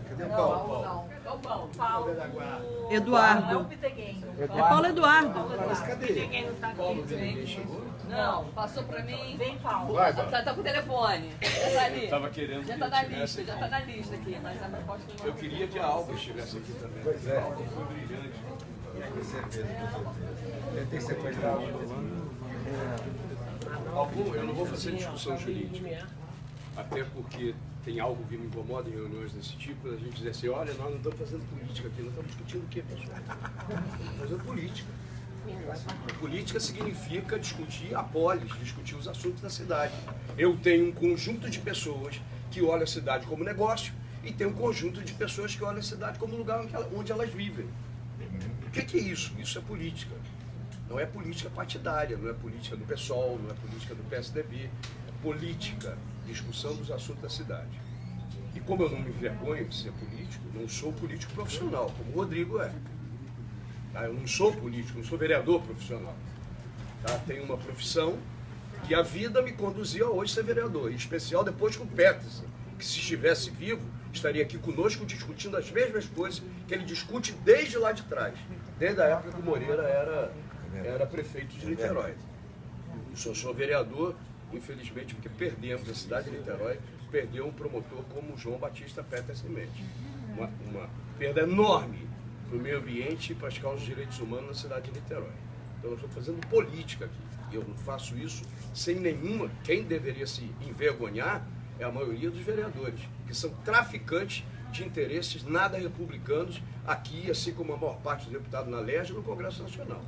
Cadê o Paulo? Não, Paulo. Eduardo. É Paulo Eduardo. Mas cadê? Não, passou pra mim. Vem, Paulo. Vai, Paulo. Tá com o telefone. Já tá ali. Tava querendo Já que tá na tivesse lista, já tá na lista aqui, mas a proposta não. Eu queria que a Alba estivesse aqui também. Pois é. A Alba foi brilhante. Com certeza. Tem sequestrado. Algum, eu não vou fazer discussão jurídica, até porque tem algo que me incomoda em reuniões desse tipo, a gente diz assim, olha, nós não estamos fazendo política aqui, nós estamos discutindo o quê, pessoal? Estamos fazendo política. Política significa discutir a polis, discutir os assuntos da cidade. Eu tenho um conjunto de pessoas que olham a cidade como negócio e tem um conjunto de pessoas que olham a cidade como lugar onde elas vivem. O que é isso? Isso é política. Não é política partidária, não é política do PSOL, não é política do PSDB. É política, discussão dos assuntos da cidade. E como eu não me envergonho de ser político, não sou político profissional, como o Rodrigo é. Tá? Eu não sou político, não sou vereador profissional. Tá? Tenho uma profissão que a vida me conduziu a hoje ser vereador, em especial depois com o Peterson, que se estivesse vivo, estaria aqui conosco discutindo as mesmas coisas que ele discute desde lá de trás, desde a época que o Moreira era prefeito de Niterói. Eu sou vereador, infelizmente, porque perdemos a cidade de Niterói, perdeu um promotor como o João Batista Peterson Mendes. Uma perda enorme para o meio ambiente e para as causas de direitos humanos na cidade de Niterói. Então, nós estamos fazendo política aqui. E eu não faço isso sem nenhuma. Quem deveria se envergonhar é a maioria dos vereadores, que são traficantes de interesses nada republicanos aqui, assim como a maior parte dos deputados na LERJ e no Congresso Nacional.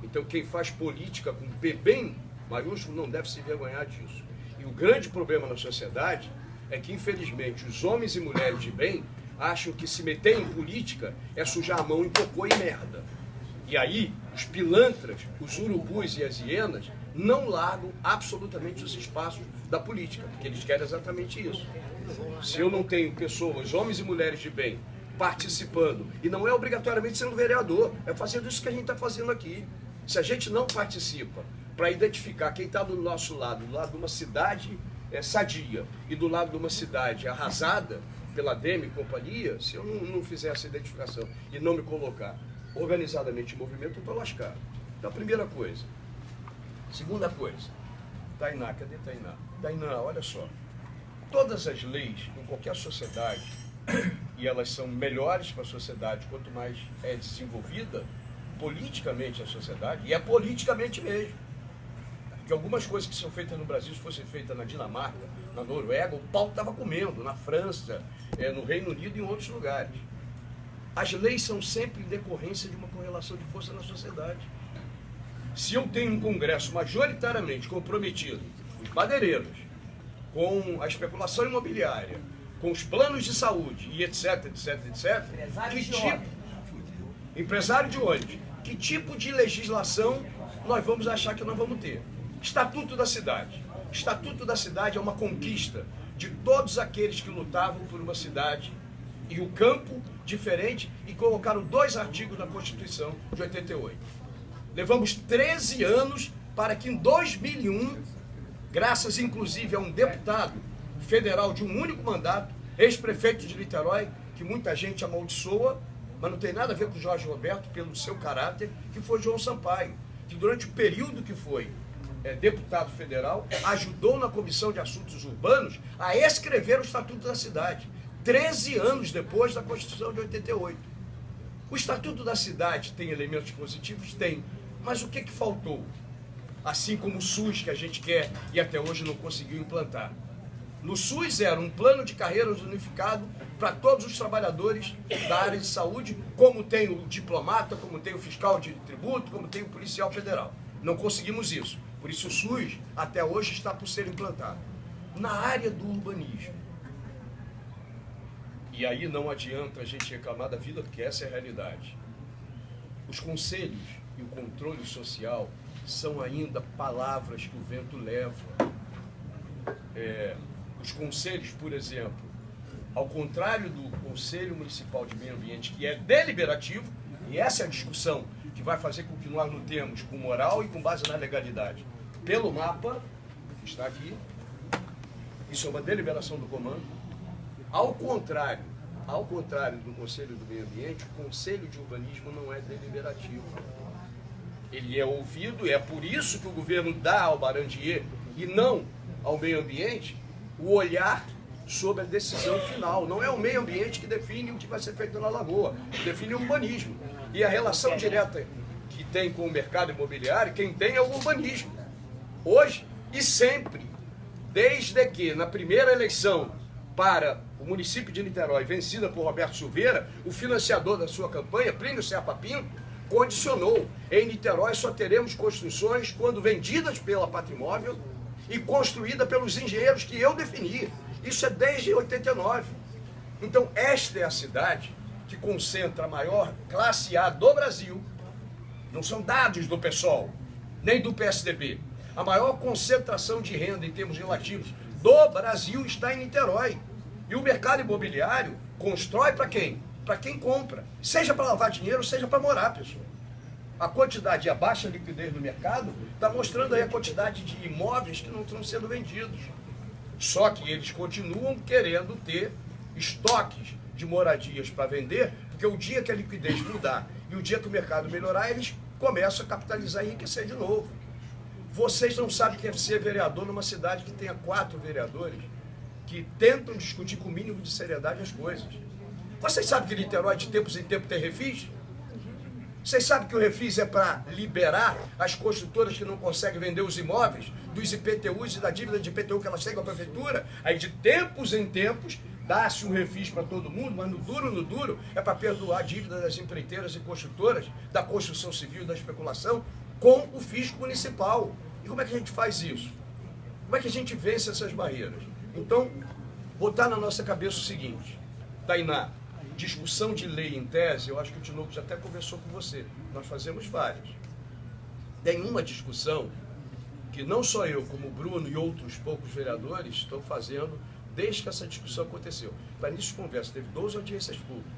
Então, quem faz política com P bem maiúsculo não deve se envergonhar disso. E o grande problema na sociedade é que, infelizmente, os homens e mulheres de bem acham que se meter em política é sujar a mão em cocô e merda. E aí, os pilantras, os urubus e as hienas não largam absolutamente os espaços da política, porque eles querem exatamente isso. Se eu não tenho pessoas, homens e mulheres de bem, participando, e não é obrigatoriamente sendo vereador, é fazendo isso que a gente está fazendo aqui. Se a gente não participa para identificar quem está do nosso lado, do lado de uma cidade sadia e do lado de uma cidade arrasada pela DEM e companhia, se eu não fizer essa identificação e não me colocar organizadamente em movimento, eu estou lascado. Então, a primeira coisa. Segunda coisa, Tainá, cadê Tainá? Tainá, olha só, todas as leis em qualquer sociedade, e elas são melhores para a sociedade quanto mais é desenvolvida politicamente a sociedade, e é politicamente mesmo. Porque algumas coisas que são feitas no Brasil, se fossem feitas na Dinamarca, na Noruega, o pau estava comendo, na França, no Reino Unido e em outros lugares. As leis são sempre decorrência de uma correlação de força na sociedade. Se eu tenho um Congresso majoritariamente comprometido com os madeireiros, com a especulação imobiliária, com os planos de saúde e etc, etc, etc, empresário de ônibus, que tipo de legislação nós vamos achar que nós vamos ter? Estatuto da cidade. Estatuto da cidade é uma conquista de todos aqueles que lutavam por uma cidade e o campo diferente e colocaram 2 artigos na Constituição de 88. Levamos 13 anos para que em 2001, graças inclusive a um deputado federal de um único mandato, ex-prefeito de Niterói, que muita gente amaldiçoa, mas não tem nada a ver com o Jorge Roberto, pelo seu caráter, que foi João Sampaio, que durante o período que foi deputado federal, ajudou na Comissão de Assuntos Urbanos a escrever o Estatuto da Cidade, 13 anos depois da Constituição de 88. O Estatuto da Cidade tem elementos positivos? Tem. Mas o que faltou? Assim como o SUS, que a gente quer e até hoje não conseguiu implantar. No SUS era um plano de carreiras unificado para todos os trabalhadores da área de saúde, como tem o diplomata, como tem o fiscal de tributo, como tem o policial federal. Não conseguimos isso. Por isso o SUS até hoje está por ser implantado. Na área do urbanismo. E aí não adianta a gente reclamar da vida, porque essa é a realidade. Os conselhos e o controle social são ainda palavras que o vento leva. Os conselhos, por exemplo, ao contrário do Conselho Municipal de Meio Ambiente, que é deliberativo, e essa é a discussão que vai fazer com que nós lutemos com moral e com base na legalidade. Pelo mapa, que está aqui, isso é uma deliberação do comando, Ao contrário do Conselho do Meio Ambiente, o Conselho de Urbanismo não é deliberativo. Ele é ouvido, e é por isso que o governo dá ao Barandier, e não ao meio ambiente, o olhar sobre a decisão final. Não é o meio ambiente que define o que vai ser feito na Lagoa, define o urbanismo. E a relação direta que tem com o mercado imobiliário, quem tem é o urbanismo. Hoje e sempre, desde que na primeira eleição para o município de Niterói, vencida por Roberto Silveira, o financiador da sua campanha, Plínio Serpa Pinto, condicionou: em Niterói só teremos construções quando vendidas pela Patrimóvel e construída pelos engenheiros que eu defini. Isso é desde 89. Então, esta é a cidade que concentra a maior classe A do Brasil. Não são dados do PSOL, nem do PSDB. A maior concentração de renda em termos relativos do Brasil está em Niterói. E o mercado imobiliário constrói para quem? Para quem compra. Seja para lavar dinheiro, seja para morar, pessoal. A quantidade e a baixa liquidez do mercado está mostrando aí a quantidade de imóveis que não estão sendo vendidos. Só que eles continuam querendo ter estoques de moradias para vender, porque o dia que a liquidez mudar e o dia que o mercado melhorar, eles começam a capitalizar e enriquecer de novo. Vocês não sabem o que é ser vereador numa cidade que tenha 4 vereadores que tentam discutir com o mínimo de seriedade as coisas. Vocês sabem que Niterói de tempos em tempos tem refis? Vocês sabem que o refis é para liberar as construtoras que não conseguem vender os imóveis dos IPTUs e da dívida de IPTU que elas têm com a prefeitura? Aí de tempos em tempos dá-se um refis para todo mundo, mas no duro é para perdoar a dívida das empreiteiras e construtoras, da construção civil e da especulação com o fisco municipal. E como é que a gente faz isso? Como é que a gente vence essas barreiras? Então, botar na nossa cabeça o seguinte: Tainá, discussão de lei em tese, eu acho que o Tinoco já até conversou com você, nós fazemos várias. Tem uma discussão que não só eu, como o Bruno e outros poucos vereadores estão fazendo desde que essa discussão aconteceu. Para início de conversa, teve 12 audiências públicas.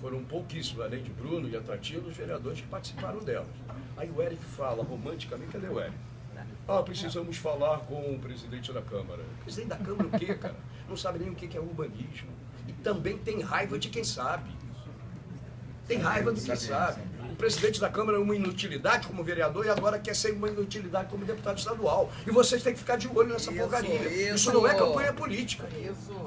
Foram pouquíssimos, além de Bruno e Atrativo, os vereadores que participaram delas. Aí o Eric fala romanticamente: cadê o Eric? Precisamos falar com o presidente da Câmara. O presidente da Câmara o quê, cara? Não sabe nem o que é urbanismo. E também tem raiva de quem sabe. Tem raiva de quem sabe. O presidente da Câmara é uma inutilidade como vereador e agora quer ser uma inutilidade como deputado estadual. E vocês têm que ficar de olho nessa porcaria. Isso não é campanha política.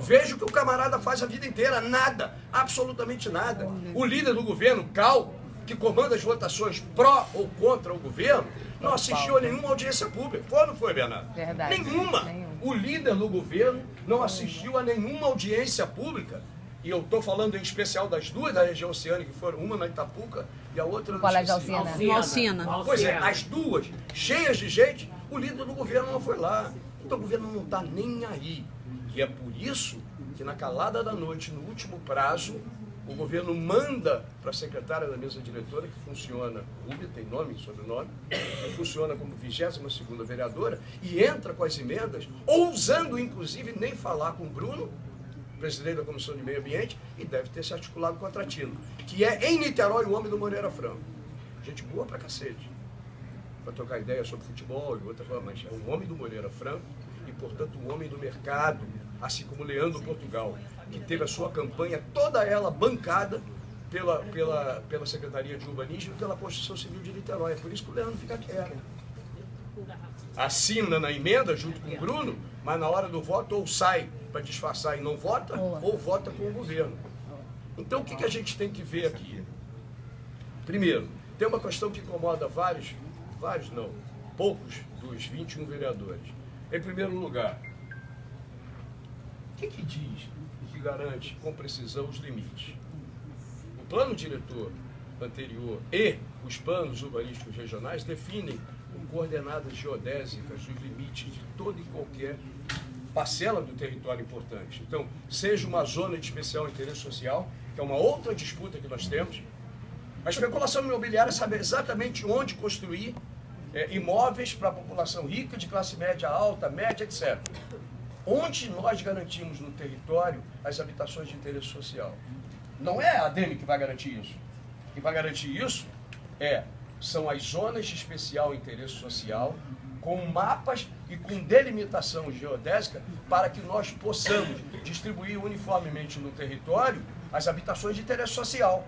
Veja o que o camarada faz a vida inteira. Nada. Absolutamente nada. O líder do governo, Cal, que comanda as votações pró ou contra o governo, não assistiu a nenhuma audiência pública. Foi ou não foi, Bernardo? Verdade. Nenhuma. O líder do governo não assistiu a nenhuma audiência pública. E eu estou falando em especial das duas da região oceânica, que foram uma na Itapuca e a outra no Colégio Alcina. Pois é, as duas, cheias de gente, o líder do governo não foi lá. Então o governo não está nem aí. E é por isso que na calada da noite, no último prazo, o governo manda para a secretária da mesa diretora, que funciona, Rúbia, tem nome e sobrenome, que funciona como 22ª vereadora, e entra com as emendas, ousando inclusive nem falar com o Bruno, presidente da Comissão de Meio Ambiente, e deve ter se articulado com a Tratino, que é em Niterói o homem do Moreira Franco. Gente boa pra cacete, para trocar ideia sobre futebol e outra coisa, mas é o homem do Moreira Franco e, portanto, o homem do mercado, assim como Leandro Portugal, que teve a sua campanha toda ela bancada pela Secretaria de Urbanismo e pela Construção Civil de Niterói. É por isso que o Leandro fica quieto. Assina na emenda junto com o Bruno, mas na hora do voto ou sai para disfarçar e não vota, ou vota com o governo. Então o que a gente tem que ver aqui? Primeiro, tem uma questão que incomoda poucos dos 21 vereadores. Em primeiro lugar, o que diz que garante com precisão os limites? O plano diretor anterior e os planos urbanísticos regionais definem com coordenadas geodésicas os limites de toda e qualquer parcela do território importante. Então, seja uma zona de especial interesse social, que é uma outra disputa que nós temos. A especulação imobiliária sabe exatamente onde construir imóveis para a população rica, de classe média alta, média, etc. Onde nós garantimos no território as habitações de interesse social? Não é a ADEME que vai garantir isso. Quem vai garantir isso são as zonas de especial interesse social, com mapas e com delimitação geodésica para que nós possamos distribuir uniformemente no território as habitações de interesse social.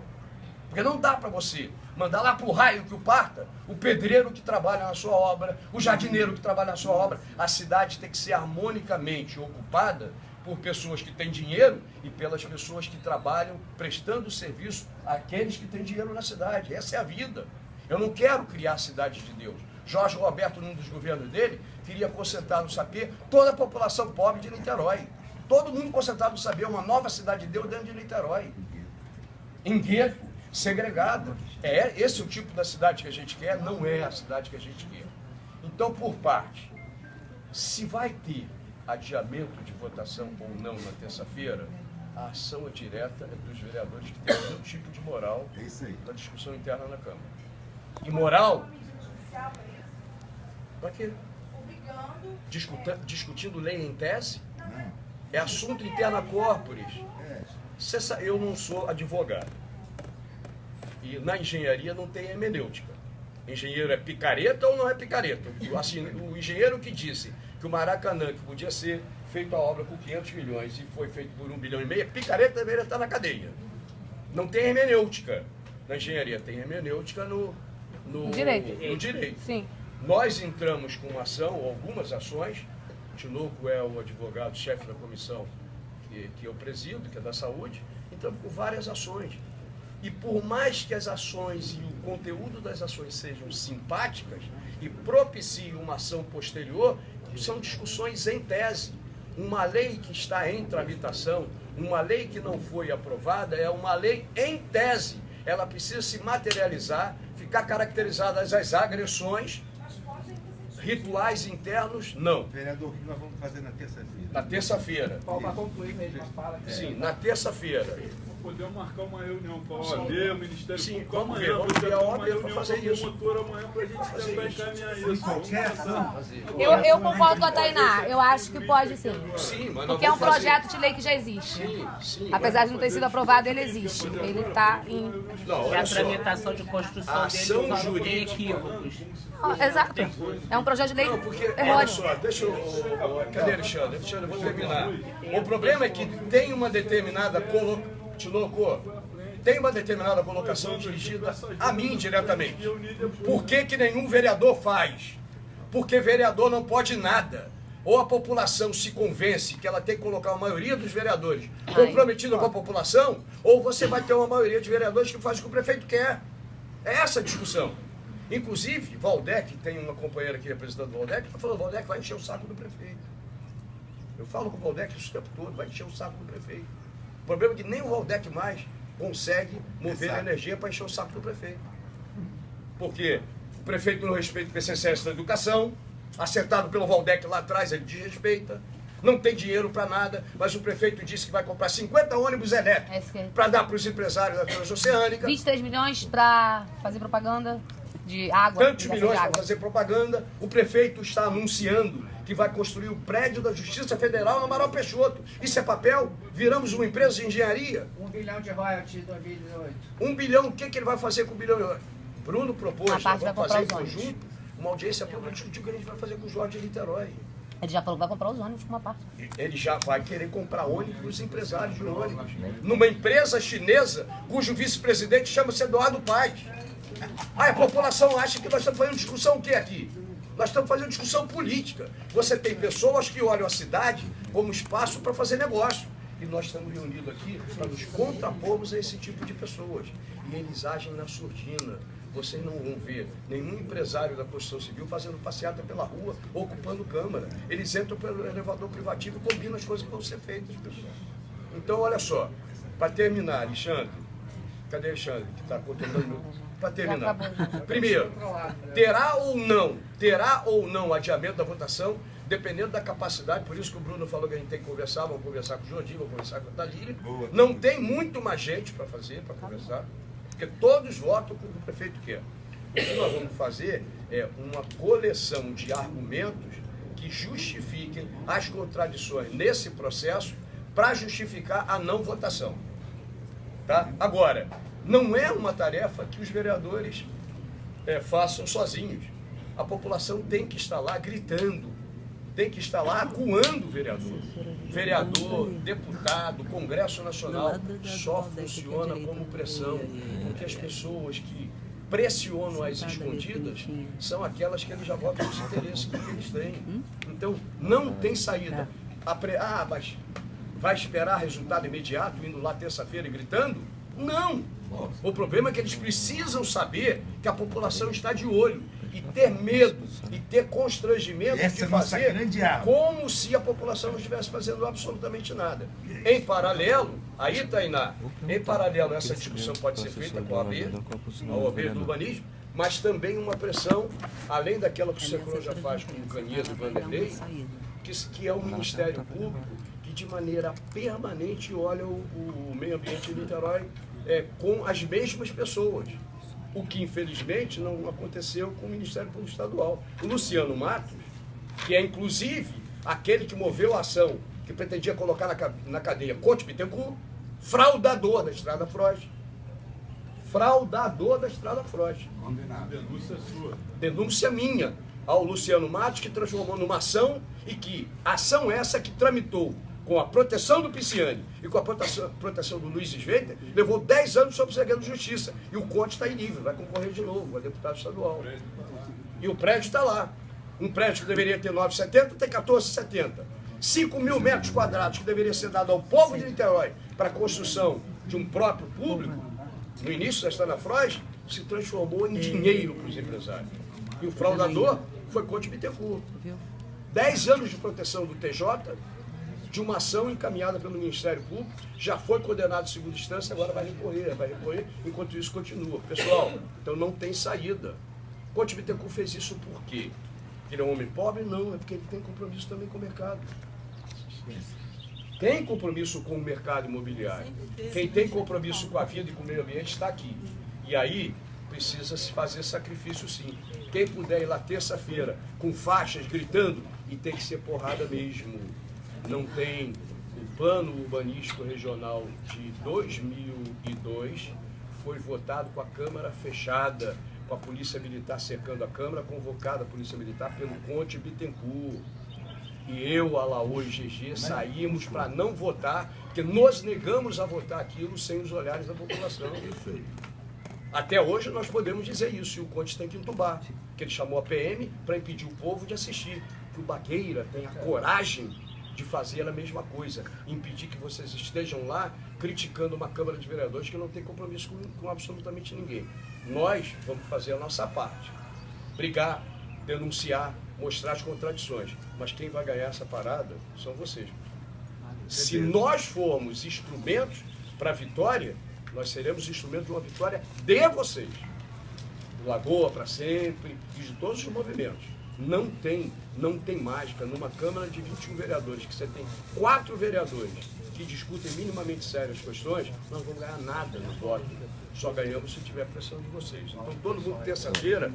Porque não dá para você mandar lá para o raio que o parta, o pedreiro que trabalha na sua obra, o jardineiro que trabalha na sua obra. A cidade tem que ser harmonicamente ocupada por pessoas que têm dinheiro e pelas pessoas que trabalham prestando serviço àqueles que têm dinheiro na cidade. Essa é a vida. Eu não quero criar a cidade de Deus. Jorge Roberto, num dos governos dele, queria concentrar no Sapê toda a população pobre de Niterói. Todo mundo concentrado no Sapê, uma nova cidade de Deus dentro de Niterói. Em gueto, segregada. Esse é o tipo da cidade que a gente quer, não é a cidade que a gente quer. Então, por parte, se vai ter adiamento de votação ou não na terça-feira, a ação é direta dos vereadores que têm algum tipo de moral na discussão interna na Câmara. E moral? Para quê? Discutindo lei em tese? É assunto interna corporis. Eu não sou advogado. E na engenharia não tem hermenêutica. Engenheiro é picareta ou não é picareta? Assim, o engenheiro que disse que o Maracanã, que podia ser feito a obra por 500 milhões e foi feito por 1,5 bilhão, picareta deveria estar na cadeia. Não tem hermenêutica na engenharia, tem hermenêutica no direito. Sim. Nós entramos com uma ação, algumas ações. Tinoco é o advogado-chefe da comissão que eu presido, que é da saúde. Entramos com várias ações. E por mais que as ações e o conteúdo das ações sejam simpáticas e propiciem uma ação posterior, são discussões em tese. Uma lei que está em tramitação, uma lei que não foi aprovada, é uma lei em tese. Ela precisa se materializar, ficar caracterizada as agressões, rituais internos, não. Vereador, o que nós vamos fazer na terça-feira? Na terça-feira. Para concluir mesmo a fala. Sim, na terça-feira. Podemos marcar uma reunião com a OAB, o Ministério Sim, Público vamos ver, amanhã. vamos ver a OAB para reunião fazer com o isso. promotor amanhã para a gente tentar encaminhar isso. Qualquer ação. Eu concordo com a Tainá. Eu acho que pode sim. Sim, mas Porque é um projeto de lei que já existe. Sim, Apesar de não ter sido aprovado, ele existe. Ele está em... não, E olha a só. tramitação de A construção ação dele não tem jurídica. equívocos. Exato. É um projeto de lei Não, porque, olha errôneo. só, deixa eu... Cadê Alexandre? Alexandre, eu vou terminar. O problema é que tem uma determinada tem uma determinada colocação dirigida a mim diretamente. Por que nenhum vereador faz? Porque vereador não pode nada. Ou a população se convence que ela tem que colocar a maioria dos vereadores comprometida com a população, ou você vai ter uma maioria de vereadores que faz o que o prefeito quer. É essa a discussão. Inclusive, Valdec, tem uma companheira aqui representando o Valdec, está falando, Valdec vai encher o saco do prefeito. Eu falo com o Valdec isso o tempo todo, vai encher o saco do prefeito. O problema é que nem o Valdec mais consegue mover a energia para encher o saco do prefeito. Porque o prefeito não respeita o PCCS da educação, acertado pelo Valdec lá atrás, ele desrespeita, não tem dinheiro para nada, mas o prefeito disse que vai comprar 50 ônibus elétricos para dar para os empresários da Transoceânica. 23 milhões para fazer propaganda de água. Tantos milhões para fazer propaganda. O prefeito está anunciando que vai construir o prédio da Justiça Federal no Amaral Peixoto. Isso é papel? Viramos uma empresa de engenharia. 1 bilhão de royalties em 2018. 1 bilhão, o que ele vai fazer com 1 bilhão? Bruno propôs, nós vamos fazer em ônibus. conjunto uma audiência pública discutir o que a gente vai fazer com o Jorge de Niterói. Ele já falou que vai comprar os ônibus com uma parte. Ele já vai querer comprar ônibus para os empresários de ônibus. Numa empresa chinesa cujo vice-presidente chama-se Eduardo Paes. Aí a população acha que nós estamos fazendo discussão o que aqui? Nós estamos fazendo discussão política. Você tem pessoas que olham a cidade como espaço para fazer negócio. E nós estamos reunidos aqui para nos contrapormos a esse tipo de pessoas. E eles agem na surdina. Vocês não vão ver nenhum empresário da construção civil fazendo passeata pela rua, ocupando câmara. Eles entram pelo elevador privativo e combinam as coisas que vão ser feitas, pessoal. Então, olha só, para terminar, Alexandre, cadê Alexandre que está controlando? Para terminar, primeiro, terá ou não adiamento da votação, dependendo da capacidade, por isso que o Bruno falou que a gente tem que conversar, vamos conversar com o Jordi, vamos conversar com a Thalíria. Não tem muito mais gente para fazer, para conversar, porque todos votam como o prefeito quer. O que nós vamos fazer é uma coleção de argumentos que justifiquem as contradições nesse processo para justificar a não votação. Tá? Agora, não é uma tarefa que os vereadores façam sozinhos. A população tem que estar lá gritando. tem que estar lá acuando o vereador. Vereador, deputado, Congresso Nacional só funciona como pressão, porque as pessoas que pressionam as escondidas são aquelas que eles já votam nos interesses que eles têm. Então, não tem saída. Mas vai esperar resultado imediato, indo lá terça-feira e gritando? Não! O problema é que eles precisam saber que a população está de olho e ter medo e ter constrangimento de fazer como se a população não estivesse fazendo absolutamente nada. Em paralelo, aí, Tainá, em paralelo essa discussão pode ser feita com a OAB do urbanismo, mas também uma pressão, além daquela que o Secron já faz com o Canedo e o Vanderlei, que é o Ministério Público, que de maneira permanente olha o meio ambiente de Niterói com as mesmas pessoas. O que, infelizmente, não aconteceu com o Ministério Público Estadual. O Luciano Matos, que é, inclusive, aquele que moveu a ação, que pretendia colocar na cadeia Conte Bittencourt, fraudador da Estrada Frost. Fraudador da Estrada Frost. Denúncia sua. Denúncia minha ao Luciano Matos, que transformou numa ação, e que ação essa que tramitou com a proteção do Pisciani e com a proteção do Luiz Sveiter, levou 10 anos sob segredo de justiça. E o Conte está livre, vai concorrer de novo a deputado estadual. E o prédio está lá. Um prédio que deveria ter 9,70 tem 14,70. 5 mil metros quadrados que deveria ser dado ao povo de Niterói para a construção de um próprio público, no início da Estrada Frost, se transformou em dinheiro para os empresários. E o fraudador foi Conte Bittencourt. 10 anos de proteção do TJ, de uma ação encaminhada pelo Ministério Público, já foi condenado em segunda instância, agora vai recorrer, enquanto isso continua. Pessoal, então não tem saída. Conte Bittencourt fez isso por quê? Porque ele é um homem pobre? Não, é porque ele tem compromisso também com o mercado. Tem compromisso com o mercado imobiliário. Quem tem compromisso com a vida e com o meio ambiente está aqui. E aí precisa se fazer sacrifício sim. Quem puder ir lá terça-feira com faixas gritando, e tem que ser porrada mesmo. Não tem o plano urbanístico regional de 2002, foi votado com a Câmara fechada, com a Polícia Militar cercando a Câmara, convocada a Polícia Militar pelo Conte Bittencourt. E eu, Alaô e GG saímos para não votar, porque nós negamos a votar aquilo sem os olhares da população. Até hoje nós podemos dizer isso, e o Conte tem que entubar, que ele chamou a PM para impedir o povo de assistir. Que o Bagueira tem a coragem de fazer a mesma coisa, impedir que vocês estejam lá criticando uma Câmara de Vereadores que não tem compromisso com absolutamente ninguém. Nós vamos fazer a nossa parte, brigar, denunciar, mostrar as contradições, mas quem vai ganhar essa parada são vocês. Se nós formos instrumentos para a vitória, nós seremos instrumentos de uma vitória de vocês, do Lagoa para sempre e de todos os movimentos. Não tem mágica numa Câmara de 21 vereadores, que você tem 4 vereadores que discutem minimamente sérias questões, nós não vamos ganhar nada no voto. Só ganhamos se tiver pressão de vocês. Então todo mundo terça-feira,